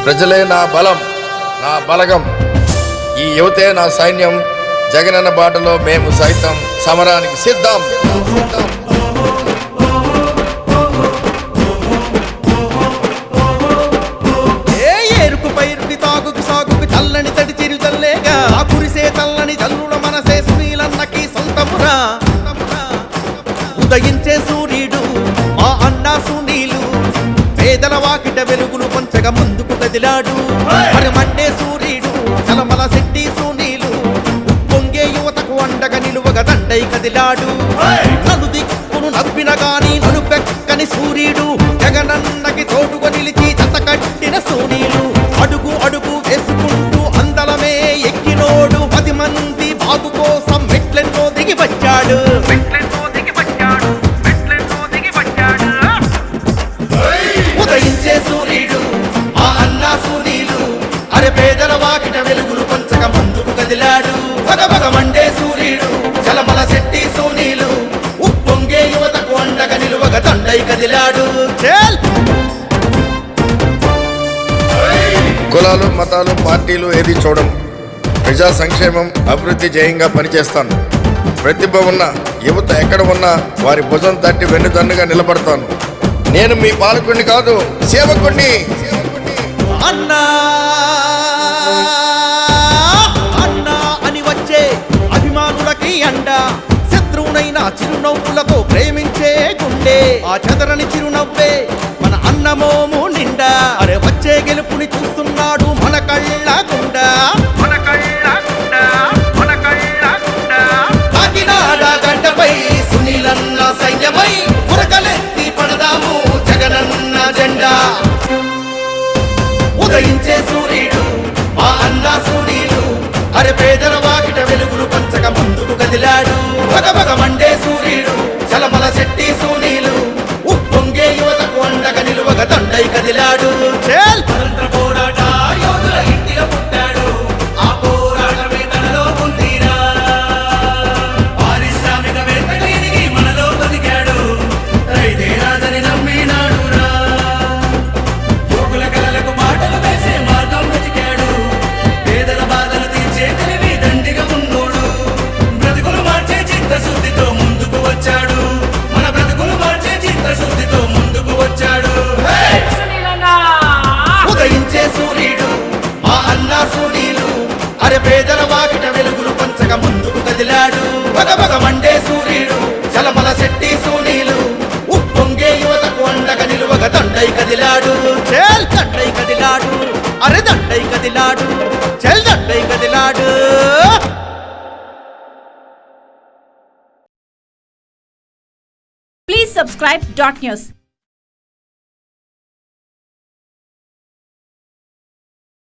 ప్రజలే నా బలం, నా బలగం. ఈ యువతే నా సైన్యం. జగనన్న బాటలో మేము సైతం సమరానికి సిద్ధం. ఏరుకు పైరుకి తాగుకు సాగుకు చల్లని తడి చిరు చల్లేగా కురిసే చల్లని చల్లుల మనసే సునీలన్నకి సొంతమురా. ఉదయించే సూర్యుడు మా అన్న సునీలు పేదల వాకిట వెలుగులు పంచగా ముందుకు కదిలాడు. మరి మండే సూర్యుడు చలమల శెట్టి సునీలు పొంగే యువతకు అండగా నిలువగా దండై కదిలాడు. నలు దిక్కును నవ్విన గాని నలుపెక్కని సూర్యుడు జగనన్నకి తోడుగా నిలిచి జత కట్టిన సునీలు అడుగు అడుగు వేసుకుంటూ అందలమే ఎక్కినోడు 10 మంది బాబు కోసం మెట్లెన్నో దిగి వచ్చాడు. ఉదయించే సూర్యుడు ఆ అన్న సునీలు అరే పేదల వాకిట వెలుగులు పంచక ముందుకు కదిలాడు. భగభగ మండే సూర్యుడు చలమల శెట్టి సునీలు ఉప్పొంగే యువతకు అండగా నిలువగా దండై కదిలాడు. కులాలు, మతాలు, పార్టీలు ఏది చూడను. ప్రజా సంక్షేమం, అభివృద్ధి జయంగా పనిచేస్తాను. ప్రతిభ ఉన్న యువత ఎక్కడ ఉన్నా వారి భుజం తట్టి వెన్నుదన్నుగా నిలబడతాను. నేను మీ పాలకుడిని కాదు, సేవకుడిని. అన్నా అన్నా అని వచ్చే అభిమానులకి అండ శత్రువునైనా చిరునవ్వులతో ప్రేమించే గుండె ఆ చెదరని చిరునవ్వే మన అన్నమోము నిండా. అరే వచ్చే గెలుపుని చూస్తున్నాడు మన కళ్ళ గుండా. కాకినాడ గడ్డపై సునీలన్న సైన్యమై ఉరకలెత్తి పడదాము జగనన్న జెండా. ఉదయించే సూర్యుడు మా అన్న సునీలు అరే పేదల వాకిట వెలుగులు పంచక ముందుకు కదిలాడు. భగభగ మండే సూర్యుడు చలమల శెట్టి సునీలు ఉప్పొంగే యువతకు అండగా నిలువగా దండై కదిలాడు. స్వతంత్ర పోరాట యోధుల ఇంటిలో పుట్టాడు. ఆ పోరాటమే తనలో ఉందిరా. పారిశ్రామికవేత్తగా ఎదిగి మనలో బతికాడు. రైతే రాజని నమ్మినాడురా. యువకుల కలలకు మాటలు వేసే మార్గం వెతికాడు. పేదల బాధలు తీర్చే తెలివి దండిగా ఉన్నోడు. బ్రతుకులు మార్చే చిత్తశుద్ధితో ముందుకు వచ్చాడు. మన బ్రతుకులు మార్చే చిత్తశుద్ధితో ముందుకు వచ్చాడు. ఉదయించే సూర్యుడు మా అన్న సునీలు అరే పేదల వాకిట వెలుగులు పంచక ముందుకు కదిలాడు. భగభగ మండే సూర్యుడు చలమల శెట్టి సునీలు ఉప్పొంగే యువతకు అండగా నిలువగా దండై కదిలాడు. దండై కదిలాడు, అరే దండై కదిలాడు, దండై కదిలాడు. Please subscribe Dot News.